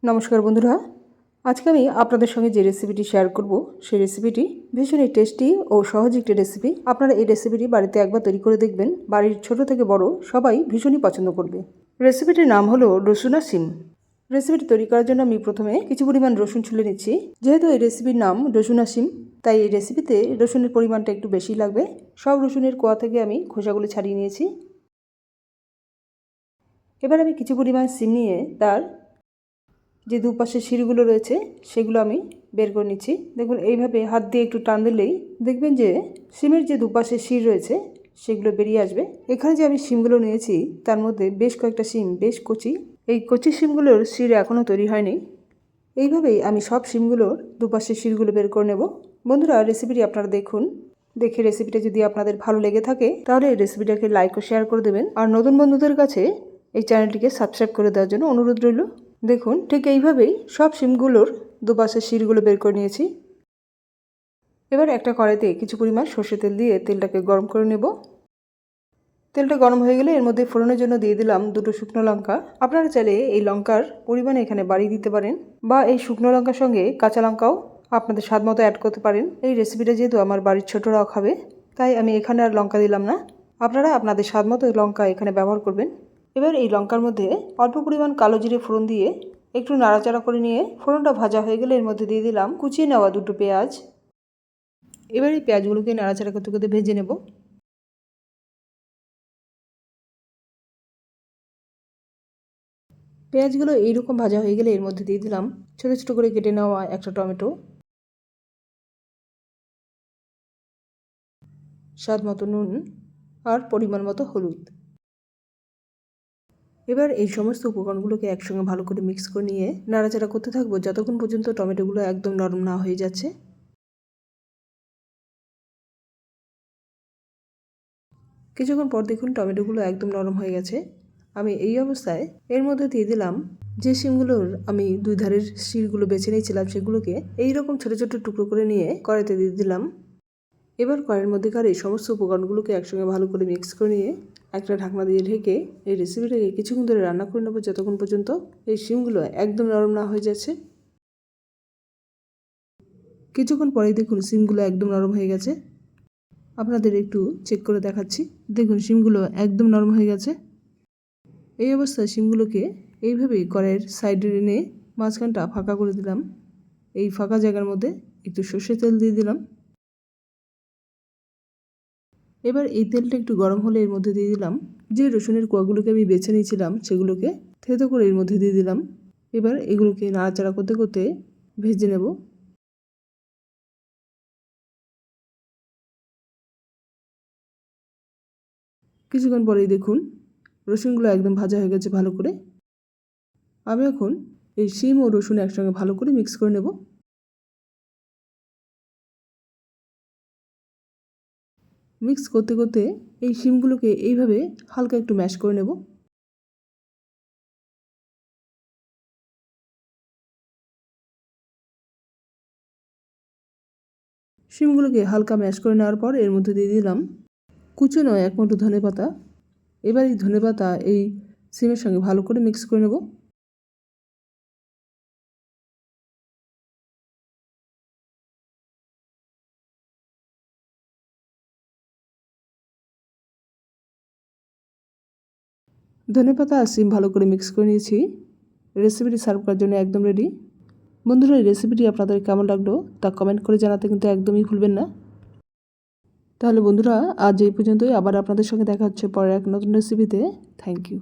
নমস্কার বন্ধুরা, আজকে আমি আপনাদের সঙ্গে যে রেসিপিটি শেয়ার করব সেই রেসিপিটি ভীষণই টেস্টি ও সহজ একটি রেসিপি। আপনারা এই রেসিপিটি বাড়িতে একবার তৈরি করে দেখবেন, বাড়ির ছোট থেকে বড় সবাই ভীষণই পছন্দ করবে। রেসিপিটির নাম হলো রসুন আর শিম। রেসিপিটি তৈরি করার জন্য আমি প্রথমে কিছু পরিমাণ রসুন ছুলে নিচ্ছি। যেহেতু এই রেসিপির নাম রসুন আর শিম, তাই এই রেসিপিতে রসুনের পরিমাণটা একটু বেশি লাগবে। সব রসুনের কোয়া থেকে আমি খোসাগুলো ছাড়িয়ে নিয়েছি। এবার আমি কিছু পরিমাণ শিম নিয়ে তার যে দুপাশে শিরগুলো রয়েছে সেগুলো আমি বের করে নিচ্ছি। দেখুন, এইভাবে হাত দিয়ে একটু টান দিলেই দেখবেন যে শিমের যে দুপাশে শির রয়েছে সেগুলো বেরিয়ে আসবে। এখানে যে আমি শিমগুলো নিয়েছি তার মধ্যে বেশ কয়েকটা শিম বেশ কচি। এই কচি শিমগুলোর শির এখনও তৈরি হয়নি। এইভাবেই আমি সব শিমগুলোর দুপাশে শিরগুলো বের করে নেব। বন্ধুরা, রেসিপিটি আপনারা দেখুন। দেখে রেসিপিটা যদি আপনাদের ভালো লেগে থাকে তাহলে এই রেসিপিটাকে লাইক ও শেয়ার করে দেবেন। আর নতুন বন্ধুদের কাছে এই চ্যানেলটিকে সাবস্ক্রাইব করে দেওয়ার জন্য অনুরোধ রইল। দেখুন, ঠিক এইভাবেই সব শিমগুলোর দুপাশের শিরগুলো বের করে নিয়েছি। এবার একটা কড়াইতে কিছু পরিমাণ সর্ষে তেল দিয়ে তেলটাকে গরম করে নেব। তেলটা গরম হয়ে গেলে এর মধ্যে ফোড়নের জন্য দিয়ে দিলাম দুটো শুকনো লঙ্কা। আপনারা চাইলে এই লঙ্কার পরিমাণে এখানে বাড়িয়ে দিতে পারেন, বা এই শুকনো লঙ্কার সঙ্গে কাঁচা লঙ্কাও আপনাদের স্বাদ মতো অ্যাড করতে পারেন। এই রেসিপিটা যেহেতু আমার বাড়ির ছোটরাও খাবে, তাই আমি এখানে আর লঙ্কা দিলাম না। আপনারা আপনাদের স্বাদ মতো লঙ্কা এখানে ব্যবহার করবেন। এবার এই লঙ্কার মধ্যে অল্প পরিমাণ কালো জিরে ফোড়ন দিয়ে একটু নাড়াচাড়া করে নিয়ে ফোড়নটা ভাজা হয়ে গেলে এর মধ্যে দিয়ে দিলাম কুচিয়ে নেওয়া দুটো পেঁয়াজ। এবার এই পেঁয়াজগুলোকে নাড়াচাড়া করতে করতে ভেজে নেব। পেঁয়াজগুলো এইরকম ভাজা হয়ে গেলে এর মধ্যে দিয়ে দিলাম ছোটো ছোটো করে কেটে নেওয়া একটা টমেটো, স্বাদ মতো নুন আর পরিমাণ মতো হলুদ। এবার এই সমস্ত উপকরণগুলোকে একসঙ্গে ভালো করে মিক্স করে নিয়ে নাড়াচাড়া করতে থাকবো যতক্ষণ পর্যন্ত টমেটোগুলো একদম নরম না হয়ে যাচ্ছে। কিছুক্ষণ পর দেখুন টমেটোগুলো একদম নরম হয়ে গেছে। আমি এই অবস্থায় এর মধ্যে দিয়ে দিলাম যে শিমগুলোর আমি দুই ধারের শিরগুলো বেছে নিয়েছিলাম, সেগুলোকে এইরকম ছোটো ছোটো টুকরো করে নিয়ে কড়াইতে দিয়ে দিলাম। এবার কড়াইয়ের মধ্যেকার এই সমস্ত উপকরণগুলোকে একসঙ্গে ভালো করে মিক্স করে নিয়ে একটা ঢাকনা দিয়ে ঢেকে এই রেসিপিটাকে কিছুক্ষণ ধরে রান্না করে নেবো যতক্ষণ পর্যন্ত এই শিমগুলো একদম নরম না হয়ে যাচ্ছে। কিছুক্ষণ পরেই দেখুন শিমগুলো একদম নরম হয়ে গেছে। আপনাদের একটু চেক করে দেখাচ্ছি। দেখুন, শিমগুলো একদম নরম হয়ে গেছে। এই অবস্থায় শিমগুলোকে এইভাবেই কড়াইয়ের সাইডে এনে মাঝখানটা ফাঁকা করে দিলাম। এই ফাঁকা জায়গার মধ্যে একটু সর্ষের তেল দিয়ে দিলাম। এবার এই তেলটা একটু গরম হলে এর মধ্যে দিয়ে দিলাম যে রসুনের কোয়াগুলোকে আমি বেছে নিয়েছিলাম সেগুলোকে থেতো করে এর মধ্যে দিয়ে দিলাম। এবার এগুলোকে নাড়াচাড়া করতে করতে ভেজে নেব। কিছুক্ষণ পরেই দেখুন রসুনগুলো একদম ভাজা হয়ে গেছে ভালো করে। আমি এখন এই শিম ও রসুন একসঙ্গে ভালো করে মিক্স করে নেব। মিক্স করতে করতে এই শিমগুলোকে এইভাবে হালকা একটু ম্যাশ করে নেব। শিমগুলোকে হালকা ম্যাশ করে নেওয়ার পর এর মধ্যে দিয়ে দিলাম কুচনো এক মুঠো ধনেপাতা। এবার এই ধনেপাতা এই শিমের সঙ্গে ভালো করে মিক্স করে নেব। ধনেপাতা আর শিম ভালো করে মিক্স করে নিয়েছি। রেসিপিটি সার্ভ করার জন্য একদম রেডি। বন্ধুরা, এই রেসিপিটি আপনাদের কেমন লাগলো তা কমেন্ট করে জানাতে কিন্তু একদমই ভুলবেন না। তাহলে বন্ধুরা, আজ এই পর্যন্তই। আবার আপনাদের সঙ্গে দেখা হচ্ছে পরের এক নতুন রেসিপিতে। Thank you.